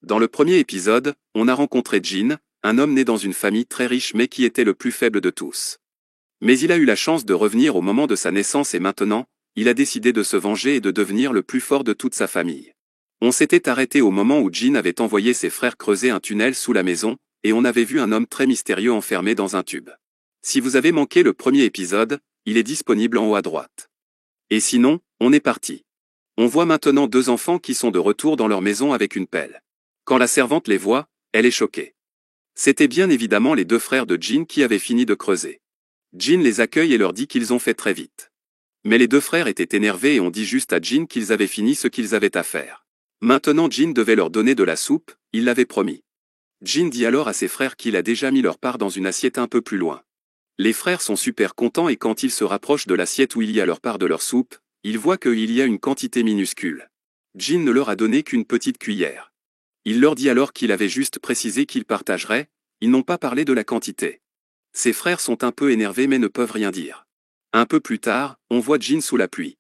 Dans le premier épisode, on a rencontré Jin, un homme né dans une famille très riche mais qui était le plus faible de tous. Mais il a eu la chance de revenir au moment de sa naissance et maintenant, il a décidé de se venger et de devenir le plus fort de toute sa famille. On s'était arrêté au moment où Jin avait envoyé ses frères creuser un tunnel sous la maison, et on avait vu un homme très mystérieux enfermé dans un tube. Si vous avez manqué le premier épisode, il est disponible en haut à droite. Et sinon, on est parti. On voit maintenant deux enfants qui sont de retour dans leur maison avec une pelle. Quand la servante les voit, elle est choquée. C'était bien évidemment les deux frères de Jin qui avaient fini de creuser. Jin les accueille et leur dit qu'ils ont fait très vite. Mais les deux frères étaient énervés et ont dit juste à Jin qu'ils avaient fini ce qu'ils avaient à faire. Maintenant Jin devait leur donner de la soupe, il l'avait promis. Jin dit alors à ses frères qu'il a déjà mis leur part dans une assiette un peu plus loin. Les frères sont super contents et quand ils se rapprochent de l'assiette où il y a leur part de leur soupe, ils voient qu'il y a une quantité minuscule. Jin ne leur a donné qu'une petite cuillère. Il leur dit alors qu'il avait juste précisé qu'ils partageraient, ils n'ont pas parlé de la quantité. Ses frères sont un peu énervés mais ne peuvent rien dire. Un peu plus tard, on voit Jin sous la pluie.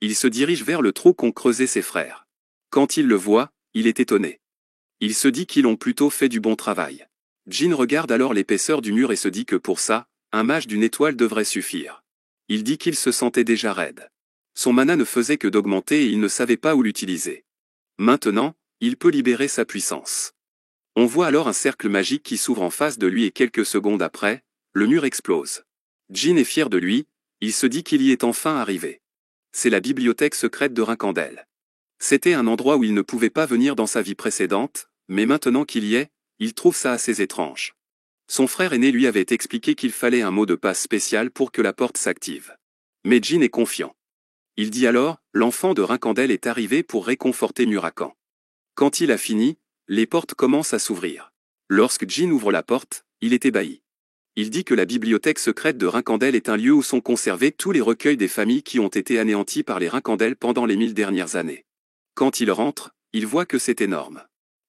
Il se dirige vers le trou qu'ont creusé ses frères. Quand il le voit, il est étonné. Il se dit qu'ils ont plutôt fait du bon travail. Jin regarde alors l'épaisseur du mur et se dit que pour ça, un mage d'une étoile devrait suffire. Il dit qu'il se sentait déjà raide. Son mana ne faisait que d'augmenter et il ne savait pas où l'utiliser. Maintenant, il peut libérer sa puissance. On voit alors un cercle magique qui s'ouvre en face de lui et quelques secondes après, le mur explose. Jin est fier de lui, il se dit qu'il y est enfin arrivé. C'est la bibliothèque secrète de Rincandel. C'était un endroit où il ne pouvait pas venir dans sa vie précédente, mais maintenant qu'il y est, il trouve ça assez étrange. Son frère aîné lui avait expliqué qu'il fallait un mot de passe spécial pour que la porte s'active. Mais Jin est confiant. Il dit alors, l'enfant de Rincandel est arrivé pour réconforter Murakan. Quand il a fini, les portes commencent à s'ouvrir. Lorsque Jin ouvre la porte, il est ébahi. Il dit que la bibliothèque secrète de Rincandel est un lieu où sont conservés tous les recueils des familles qui ont été anéanties par les Rincandel pendant les 1000 dernières années. Quand il rentre, il voit que c'est énorme.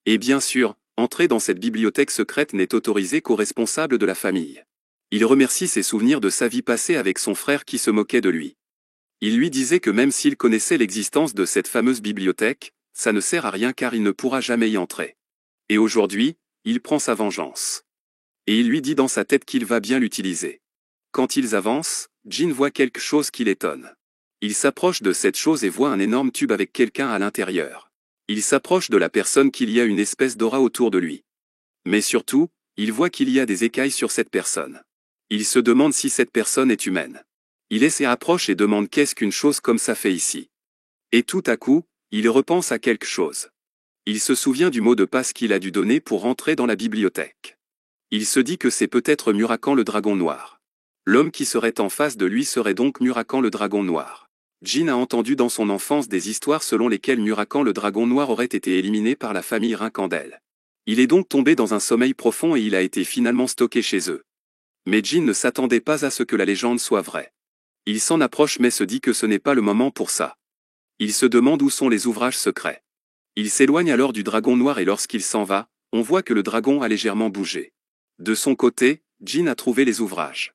Et bien sûr, entrer dans cette bibliothèque secrète n'est autorisé qu'aux responsables de la famille. Il remercie ses souvenirs de sa vie passée avec son frère qui se moquait de lui. Il lui disait que même s'il connaissait l'existence de cette fameuse bibliothèque, ça ne sert à rien car il ne pourra jamais y entrer. Et aujourd'hui, il prend sa vengeance. Et il lui dit dans sa tête qu'il va bien l'utiliser. Quand ils avancent, Jin voit quelque chose qui l'étonne. Il s'approche de cette chose et voit un énorme tube avec quelqu'un à l'intérieur. Il s'approche de la personne qu'il y a une espèce d'aura autour de lui. Mais surtout, il voit qu'il y a des écailles sur cette personne. Il se demande si cette personne est humaine. Il se rapproche et demande qu'est-ce qu'une chose comme ça fait ici. Et tout à coup, il repense à quelque chose. Il se souvient du mot de passe qu'il a dû donner pour rentrer dans la bibliothèque. Il se dit que c'est peut-être Murakan le dragon noir. L'homme qui serait en face de lui serait donc Murakan le dragon noir. Jin a entendu dans son enfance des histoires selon lesquelles Murakan le dragon noir aurait été éliminé par la famille Rincandel. Il est donc tombé dans un sommeil profond et il a été finalement stocké chez eux. Mais Jin ne s'attendait pas à ce que la légende soit vraie. Il s'en approche mais se dit que ce n'est pas le moment pour ça. Il se demande où sont les ouvrages secrets. Il s'éloigne alors du dragon noir et lorsqu'il s'en va, on voit que le dragon a légèrement bougé. De son côté, Jin a trouvé les ouvrages.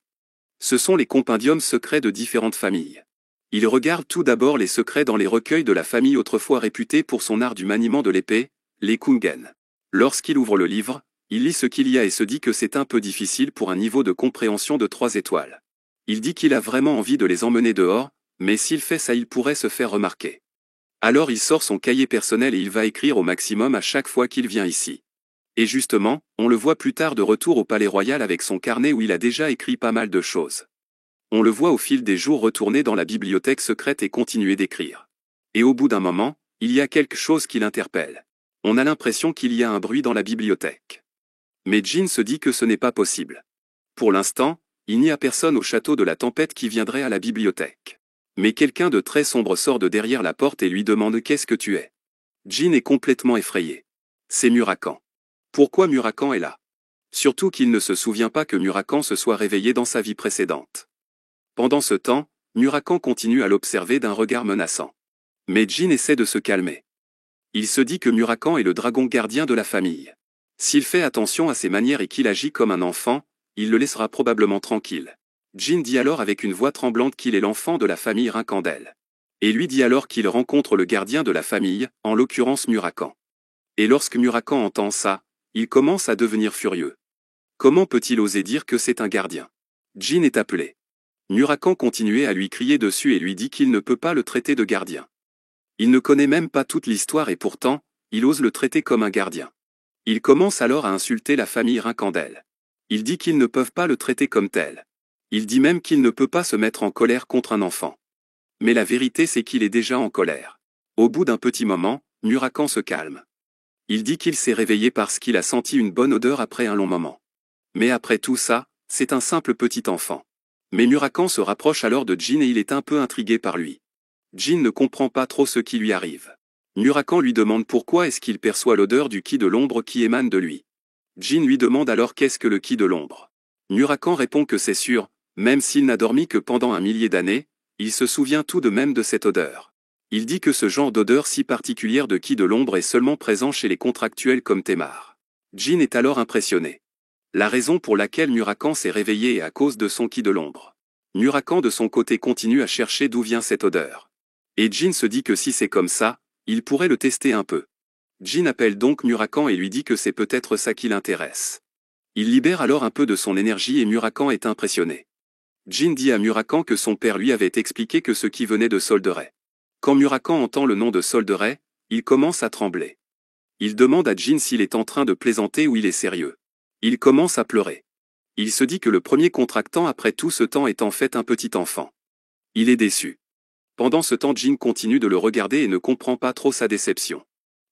Ce sont les compendiums secrets de différentes familles. Il regarde tout d'abord les secrets dans les recueils de la famille autrefois réputée pour son art du maniement de l'épée, les Kungen. Lorsqu'il ouvre le livre, il lit ce qu'il y a et se dit que c'est un peu difficile pour un niveau de compréhension de 3 étoiles. Il dit qu'il a vraiment envie de les emmener dehors, mais s'il fait ça il pourrait se faire remarquer. Alors il sort son cahier personnel et il va écrire au maximum à chaque fois qu'il vient ici. Et justement, on le voit plus tard de retour au Palais Royal avec son carnet où il a déjà écrit pas mal de choses. On le voit au fil des jours retourner dans la bibliothèque secrète et continuer d'écrire. Et au bout d'un moment, il y a quelque chose qui l'interpelle. On a l'impression qu'il y a un bruit dans la bibliothèque. Mais Jin se dit que ce n'est pas possible. Pour l'instant, il n'y a personne au château de la tempête qui viendrait à la bibliothèque. Mais quelqu'un de très sombre sort de derrière la porte et lui demande « Qu'est-ce que tu es ?» Jin est complètement effrayé. C'est Murakan. Pourquoi Murakan est là? Surtout qu'il ne se souvient pas que Murakan se soit réveillé dans sa vie précédente. Pendant ce temps, Murakan continue à l'observer d'un regard menaçant. Mais Jin essaie de se calmer. Il se dit que Murakan est le dragon gardien de la famille. S'il fait attention à ses manières et qu'il agit comme un enfant, il le laissera probablement tranquille. Jin dit alors avec une voix tremblante qu'il est l'enfant de la famille Rincandel. Et lui dit alors qu'il rencontre le gardien de la famille, en l'occurrence Murakan. Et lorsque Murakan entend ça, il commence à devenir furieux. Comment peut-il oser dire que c'est un gardien? Jin est appelé. Murakan continuait à lui crier dessus et lui dit qu'il ne peut pas le traiter de gardien. Il ne connaît même pas toute l'histoire et pourtant, il ose le traiter comme un gardien. Il commence alors à insulter la famille Rincandel. Il dit qu'ils ne peuvent pas le traiter comme tel. Il dit même qu'il ne peut pas se mettre en colère contre un enfant. Mais la vérité c'est qu'il est déjà en colère. Au bout d'un petit moment, Murakan se calme. Il dit qu'il s'est réveillé parce qu'il a senti une bonne odeur après un long moment. Mais après tout ça, c'est un simple petit enfant. Mais Murakan se rapproche alors de Jin et il est un peu intrigué par lui. Jin ne comprend pas trop ce qui lui arrive. Murakan lui demande pourquoi est-ce qu'il perçoit l'odeur du ki de l'ombre qui émane de lui. Jin lui demande alors qu'est-ce que le ki de l'ombre. Murakan répond que c'est sûr, même s'il n'a dormi que pendant un millier d'années, il se souvient tout de même de cette odeur. Il dit que ce genre d'odeur si particulière de ki de l'ombre est seulement présent chez les contractuels comme Temar. Jin est alors impressionné. La raison pour laquelle Murakan s'est réveillé est à cause de son ki de l'ombre. Murakan de son côté continue à chercher d'où vient cette odeur. Et Jin se dit que si c'est comme ça, il pourrait le tester un peu. Jin appelle donc Murakan et lui dit que c'est peut-être ça qui l'intéresse. Il libère alors un peu de son énergie et Murakan est impressionné. Jin dit à Murakan que son père lui avait expliqué que ce qui venait de Solderay. Quand Murakan entend le nom de Solderay, il commence à trembler. Il demande à Jin s'il est en train de plaisanter ou il est sérieux. Il commence à pleurer. Il se dit que le premier contractant après tout ce temps est en fait un petit enfant. Il est déçu. Pendant ce temps Jin continue de le regarder et ne comprend pas trop sa déception.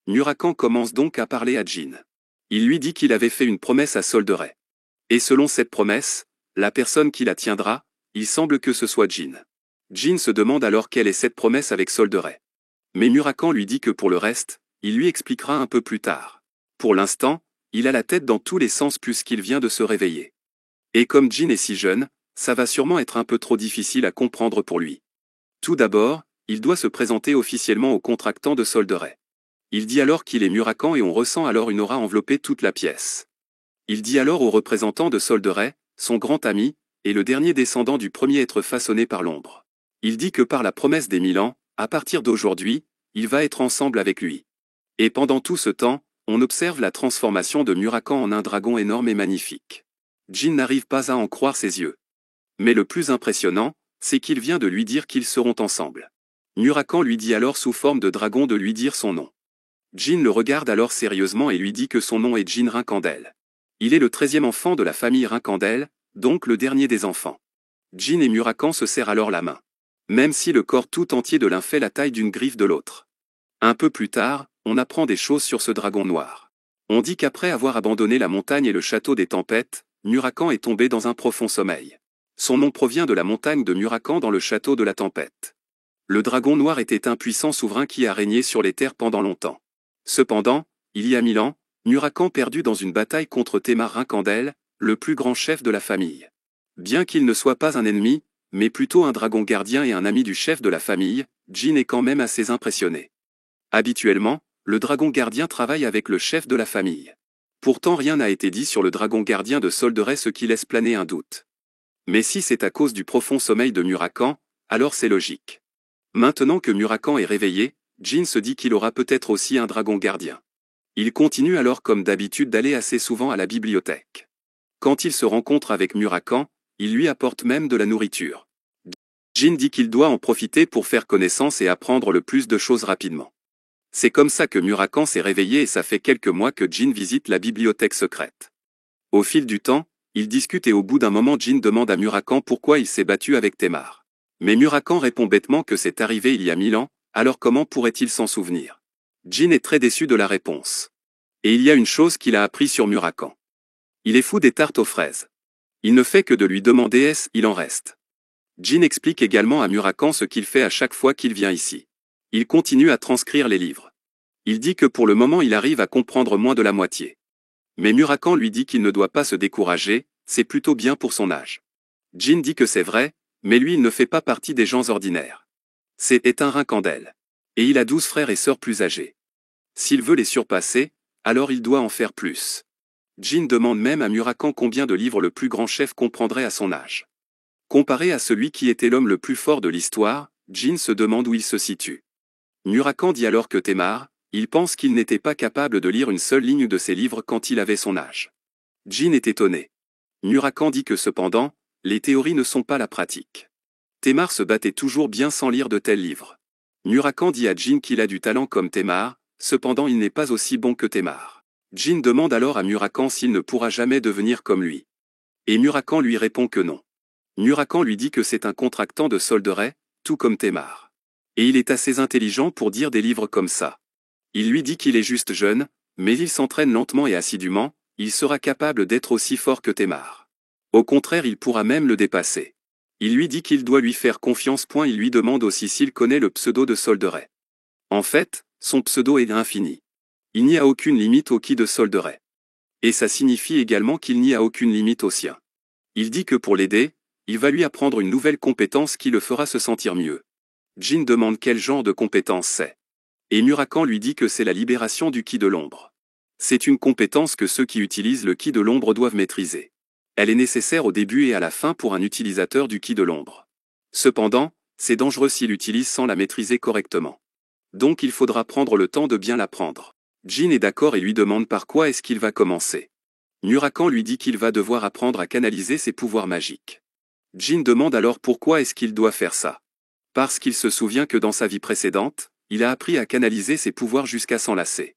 Murakan commence donc à parler à Jin. Il lui dit qu'il avait fait une promesse à Solderay. Et selon cette promesse, la personne qui la tiendra, il semble que ce soit Jin. Jin se demande alors quelle est cette promesse avec Solderay. Mais Murakan lui dit que pour le reste, il lui expliquera un peu plus tard. Pour l'instant, il a la tête dans tous les sens puisqu'il vient de se réveiller. Et comme Jin est si jeune, ça va sûrement être un peu trop difficile à comprendre pour lui. Tout d'abord, il doit se présenter officiellement au contractant de Solderay. Il dit alors qu'il est Murakan et on ressent alors une aura envelopper toute la pièce. Il dit alors au représentant de Solderay, son grand ami, et le dernier descendant du premier être façonné par l'ombre. Il dit que par la promesse des 1000 ans, à partir d'aujourd'hui, il va être ensemble avec lui. Et pendant tout ce temps, on observe la transformation de Murakan en un dragon énorme et magnifique. Jin n'arrive pas à en croire ses yeux. Mais le plus impressionnant, c'est qu'il vient de lui dire qu'ils seront ensemble. Murakan lui dit alors sous forme de dragon de lui dire son nom. Jin le regarde alors sérieusement et lui dit que son nom est Jin Rincandel. Il est le 13e enfant de la famille Rincandel, donc le dernier des enfants. Jin et Murakan se serrent alors la main. Même si le corps tout entier de l'un fait la taille d'une griffe de l'autre. Un peu plus tard, on apprend des choses sur ce dragon noir. On dit qu'après avoir abandonné la montagne et le château des tempêtes, Murakan est tombé dans un profond sommeil. Son nom provient de la montagne de Murakan dans le château de la tempête. Le dragon noir était un puissant souverain qui a régné sur les terres pendant longtemps. Cependant, il y a 1000 ans, Murakan perdut dans une bataille contre Temar Rincandel, le plus grand chef de la famille. Bien qu'il ne soit pas un ennemi, mais plutôt un dragon gardien et un ami du chef de la famille, Jin est quand même assez impressionné. Habituellement, le dragon gardien travaille avec le chef de la famille. Pourtant rien n'a été dit sur le dragon gardien de Solderay, ce qui laisse planer un doute. Mais si c'est à cause du profond sommeil de Murakan, alors c'est logique. Maintenant que Murakan est réveillé, Jin se dit qu'il aura peut-être aussi un dragon gardien. Il continue alors comme d'habitude d'aller assez souvent à la bibliothèque. Quand il se rencontre avec Murakan, il lui apporte même de la nourriture. Jin dit qu'il doit en profiter pour faire connaissance et apprendre le plus de choses rapidement. C'est comme ça que Murakan s'est réveillé et ça fait quelques mois que Jin visite la bibliothèque secrète. Au fil du temps, ils discutent et au bout d'un moment Jin demande à Murakan pourquoi il s'est battu avec Temar. Mais Murakan répond bêtement que c'est arrivé il y a 1000 ans, alors comment pourrait-il s'en souvenir? Jin est très déçu de la réponse. Et il y a une chose qu'il a appris sur Murakan. Il est fou des tartes aux fraises. Il ne fait que de lui demander est-ce il en reste. Jin explique également à Murakan ce qu'il fait à chaque fois qu'il vient ici. Il continue à transcrire les livres. Il dit que pour le moment il arrive à comprendre moins de la moitié. Mais Murakan lui dit qu'il ne doit pas se décourager, c'est plutôt bien pour son âge. Jin dit que c'est vrai, mais lui il ne fait pas partie des gens ordinaires. C'est un Rincandel. Et il a 12 frères et sœurs plus âgés. S'il veut les surpasser, alors il doit en faire plus. Jin demande même à Murakan combien de livres le plus grand chef comprendrait à son âge. Comparé à celui qui était l'homme le plus fort de l'histoire, Jin se demande où il se situe. Murakan dit alors que Temar, Il pense qu'il n'était pas capable de lire une seule ligne de ses livres quand il avait son âge. Jin est étonné. Murakan dit que cependant, les théories ne sont pas la pratique. Temar se battait toujours bien sans lire de tels livres. Murakan dit à Jin qu'il a du talent comme Temar, cependant il n'est pas aussi bon que Temar. Jin demande alors à Murakan s'il ne pourra jamais devenir comme lui. Et Murakan lui répond que non. Murakan lui dit que c'est un contractant de solderet, tout comme Temar. Et il est assez intelligent pour dire des livres comme ça. Il lui dit qu'il est juste jeune, mais il s'entraîne lentement et assidûment, il sera capable d'être aussi fort que Temar. Au contraire, il pourra même le dépasser. Il lui dit qu'il doit lui faire confiance. Il lui demande aussi s'il connaît le pseudo de Solderet. En fait, son pseudo est infini. Il n'y a aucune limite au ki de Solderet. Et ça signifie également qu'il n'y a aucune limite au sien. Il dit que pour l'aider, il va lui apprendre une nouvelle compétence qui le fera se sentir mieux. Jin demande quel genre de compétence c'est. Et Murakan lui dit que c'est la libération du ki de l'ombre. C'est une compétence que ceux qui utilisent le ki de l'ombre doivent maîtriser. Elle est nécessaire au début et à la fin pour un utilisateur du ki de l'ombre. Cependant, c'est dangereux s'il l'utilise sans la maîtriser correctement. Donc il faudra prendre le temps de bien l'apprendre. Jin est d'accord et lui demande par quoi est-ce qu'il va commencer. Murakan lui dit qu'il va devoir apprendre à canaliser ses pouvoirs magiques. Jin demande alors pourquoi est-ce qu'il doit faire ça. Parce qu'il se souvient que dans sa vie précédente, il a appris à canaliser ses pouvoirs jusqu'à s'en lasser.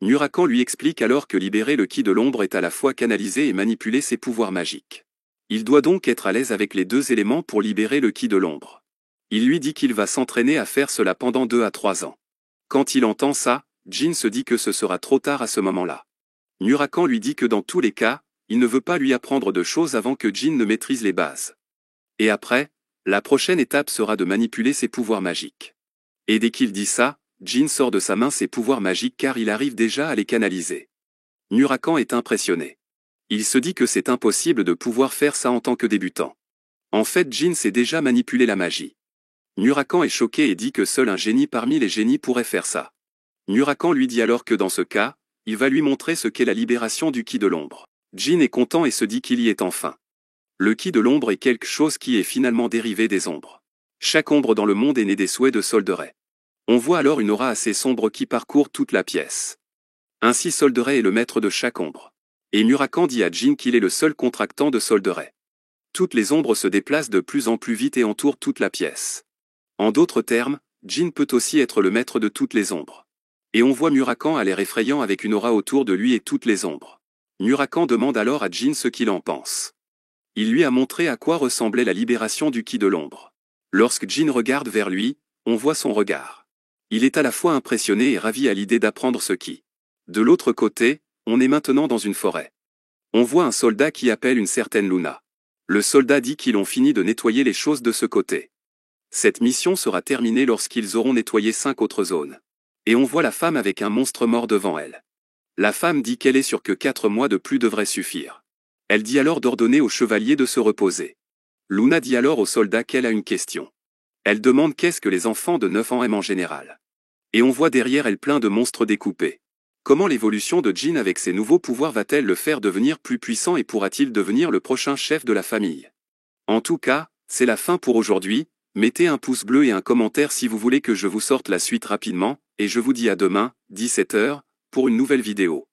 Murakan lui explique alors que libérer le ki de l'ombre est à la fois canaliser et manipuler ses pouvoirs magiques. Il doit donc être à l'aise avec les deux éléments pour libérer le ki de l'ombre. Il lui dit qu'il va s'entraîner à faire cela pendant 2 à 3 ans. Quand il entend ça, Jin se dit que ce sera trop tard à ce moment-là. Murakan lui dit que dans tous les cas, il ne veut pas lui apprendre de choses avant que Jin ne maîtrise les bases. Et après, la prochaine étape sera de manipuler ses pouvoirs magiques. Et dès qu'il dit ça, Jin sort de sa main ses pouvoirs magiques car il arrive déjà à les canaliser. Murakan est impressionné. Il se dit que c'est impossible de pouvoir faire ça en tant que débutant. En fait, Jin sait déjà manipuler la magie. Murakan est choqué et dit que seul un génie parmi les génies pourrait faire ça. Murakan lui dit alors que dans ce cas, il va lui montrer ce qu'est la libération du ki de l'ombre. Jin est content et se dit qu'il y est enfin. Le ki de l'ombre est quelque chose qui est finalement dérivé des ombres. Chaque ombre dans le monde est née des souhaits de Solderet. On voit alors une aura assez sombre qui parcourt toute la pièce. Ainsi Solderet est le maître de chaque ombre. Et Murakan dit à Jin qu'il est le seul contractant de Solderet. Toutes les ombres se déplacent de plus en plus vite et entourent toute la pièce. En d'autres termes, Jin peut aussi être le maître de toutes les ombres. Et on voit Murakan à l'air effrayant avec une aura autour de lui et toutes les ombres. Murakan demande alors à Jin ce qu'il en pense. Il lui a montré à quoi ressemblait la libération du ki de l'ombre. Lorsque Jin regarde vers lui, on voit son regard. Il est à la fois impressionné et ravi à l'idée d'apprendre ce ki. De l'autre côté, on est maintenant dans une forêt. On voit un soldat qui appelle une certaine Luna. Le soldat dit qu'ils ont fini de nettoyer les choses de ce côté. Cette mission sera terminée lorsqu'ils auront nettoyé 5 autres zones. Et on voit la femme avec un monstre mort devant elle. La femme dit qu'elle est sûre que 4 mois de plus devraient suffire. Elle dit alors d'ordonner au chevalier de se reposer. Luna dit alors au soldat qu'elle a une question. Elle demande qu'est-ce que les enfants de 9 ans aiment en général. Et on voit derrière elle plein de monstres découpés. Comment l'évolution de Jin avec ses nouveaux pouvoirs va-t-elle le faire devenir plus puissant et pourra-t-il devenir le prochain chef de la famille? En tout cas, c'est la fin pour aujourd'hui, mettez un pouce bleu et un commentaire si vous voulez que je vous sorte la suite rapidement, et je vous dis à demain, 17 h, pour une nouvelle vidéo.